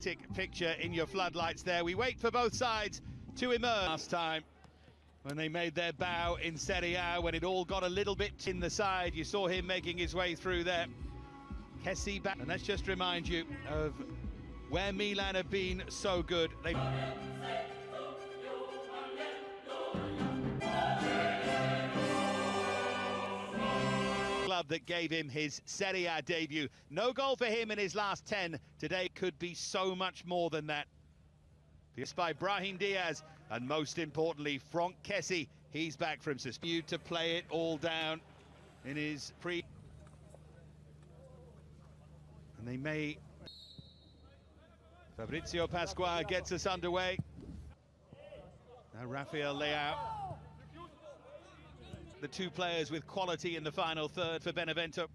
hectic picture in your floodlights there. We wait for both sides to emerge. Last time when they made their bow in Serie A, when it all got a little bit in the side, you saw him making his way through there. Kessie back, and let's just remind you of where Milan have been so good. Club that gave him his Serie A debut. No goal for him in his last 10. Today could be so much more than that. This by Brahim Diaz, and most importantly, Franck Kessie. He's back from suspension to play it all down in his pre. And they may. Fabrizio Pasqua gets us underway. Now Rafael Leao. The two players with quality in the final third for Benevento. Of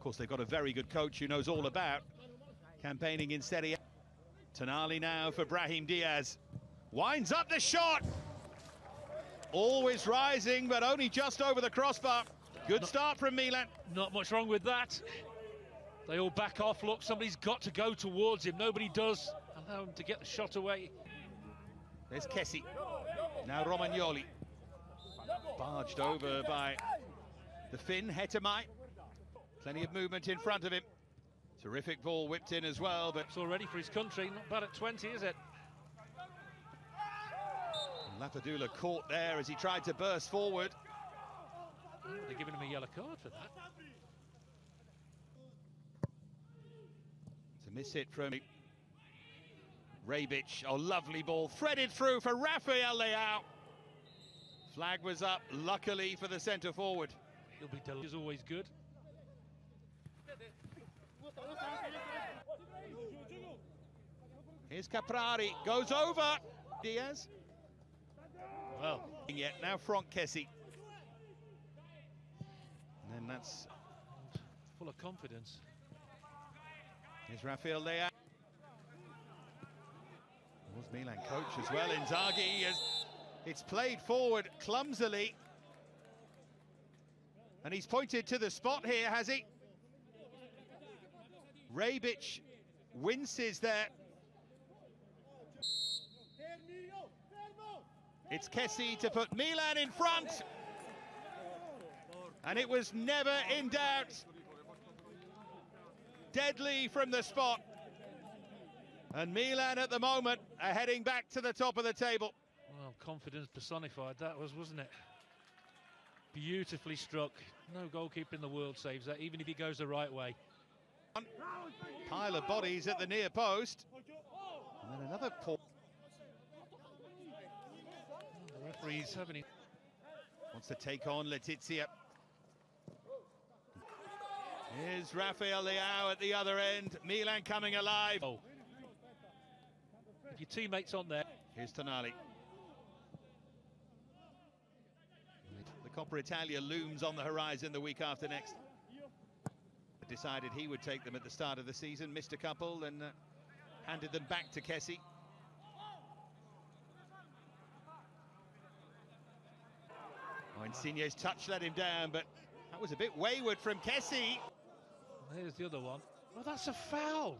course, they've got a very good coach who knows all about campaigning in Serie A. Tonali now for Brahim Diaz. Winds up the shot. Always rising, but only just over the crossbar. Good start from Milan. Not much wrong with that. They all back off. Look, somebody's got to go towards him. Nobody does. Allow him to get the shot away. There's Kessie. Now Romagnoli. Barged over by the Finn, Hetemai. Plenty of movement in front of him. Terrific ball whipped in as well, but it's already for his country. Not bad at 20, is it? Lapadula caught there as he tried to burst forward. They're giving him a yellow card for that. It's a miss hit from Rebic. Oh, lovely ball threaded through for Rafael Leao. Flag was up, luckily for the centre forward. He'll be delighted. Is always good. Here's Caprari, goes over Diaz. Well, yet now Franck Kessie. And then that's full of confidence. Here's Rafael Leao. Was Milan coach as well, Inzaghi. It's played forward clumsily. And he's pointed to the spot here, has he? Rebic winces there. It's Kessie to put Milan in front. And it was never in doubt. Deadly from the spot. And Milan at the moment are heading back to the top of the table. Well, confidence personified that was, wasn't it? Beautifully struck. No goalkeeper in the world saves that, even if he goes the right way. Pile of bodies at the near post. And then another poor. The referee's having it. Wants to take on Letizia. Here's Rafael Leao at the other end. Milan coming alive. Oh. If your teammate's on there. Here's Tonali. The Coppa Italia looms on the horizon the week after next. Decided he would take them at the start of the season, missed a couple and handed them back to Kessie. Oh, Insigne's touch let him down, but that was a bit wayward from Kessie. Here's the other one. Oh, that's a foul.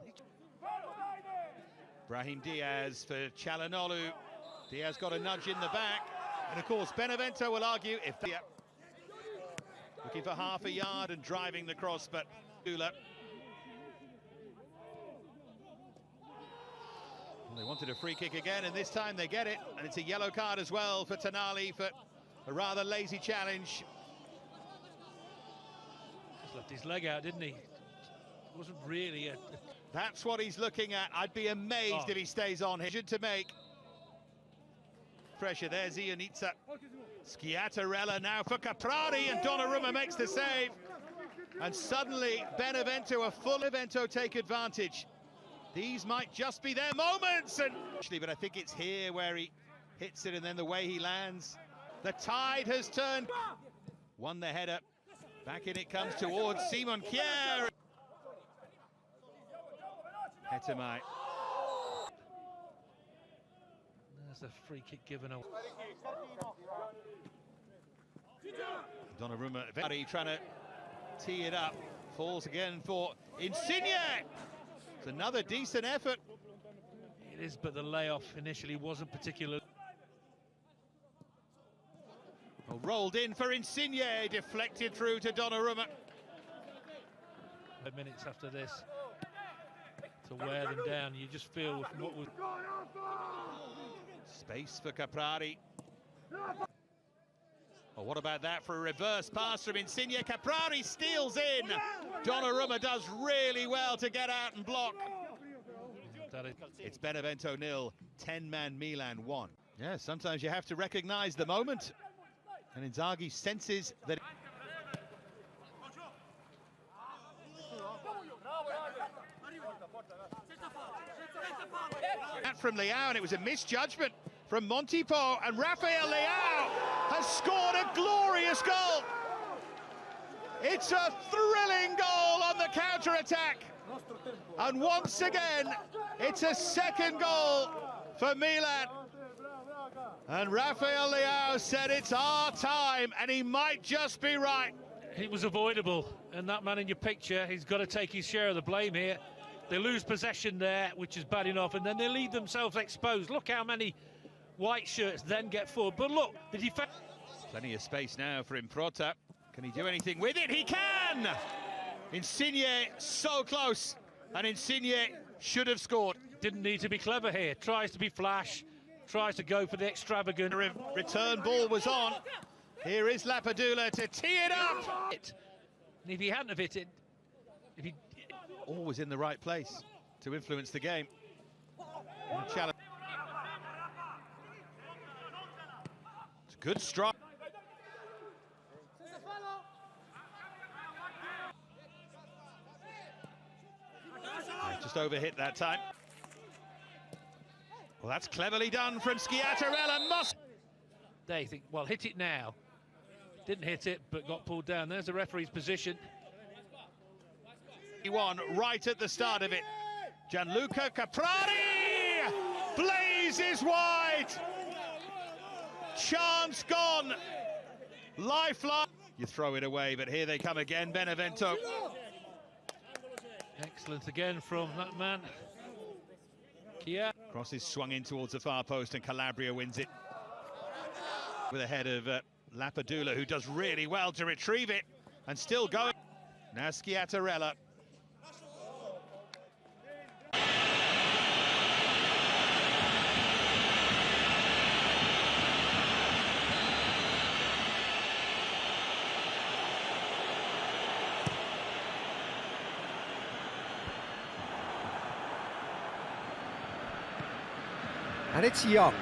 Brahim Diaz for Çalhanoğlu. Diaz got a nudge in the back. And of course, Benevento will argue if they looking for half a yard and driving the cross, but Dula. Well, they wanted a free kick again, and this time they get it. And it's a yellow card as well for Tonali for a rather lazy challenge. Just left his leg out, didn't he? It wasn't really a... That's what he's looking at. I'd be amazed if he stays on here. To make pressure there, Zianitsa. Schiattarella now for Caprari, and Donnarumma makes the save. And suddenly Benevento, a full Benevento take advantage. These might just be their moments. And actually, but I think it's here where he hits it and then the way he lands. The tide has turned. Won the header. Back in it comes towards Simon Kjær. Hetemai. There's a free kick given away. Donnarumma trying to tee it up. Falls again for Insigne. It's another decent effort. It is, but the layoff initially wasn't particular. Oh, rolled in for Insigne, deflected through to Donnarumma. 5 minutes after this to wear them down, you just feel what was. Space for Caprari. Oh, what about that for a reverse pass from Insigne? Caprari steals in. Donnarumma does really well to get out and block. It's Benevento 0, 10-man Milan 1. Yeah, sometimes you have to recognise the moment. And Inzaghi senses that. From Leao, and it was a misjudgment from Mp4, and Rafael Leao has scored a glorious goal. It's a thrilling goal on the counter-attack, and once again it's a second goal for Milan. And Rafael Leao said it's our time, and he might just be right. It was avoidable, and that man in your picture, he's got to take his share of the blame here. They lose possession there, which is bad enough, and then they leave themselves exposed. Look how many white shirts then get forward. But look, the defense. Plenty of space now for Improta. Can he do anything with it? He can! Insigne so close, and Insigne should have scored. Didn't need to be clever here. Tries to be flash, tries to go for the extravagant. Return ball was on. Here is Lapadula to tee it up. And if he hadn't have hit it, always in the right place to influence the game. Challenge. It's a good strike. Just overhit that time. Well, that's cleverly done from Schiattarella. They think, well, hit it now. Didn't hit it, but got pulled down. There's the referee's position. Right at the start of it. Gianluca Caprari blazes wide. Chance gone. Lifeline. You throw it away, but here they come again, Benevento. Excellent again from that man. Kia. Cross is swung in towards the far post, and Calabria wins it. With a head of Lapadula, who does really well to retrieve it, and still going. Now Schiattarella. And it's Young.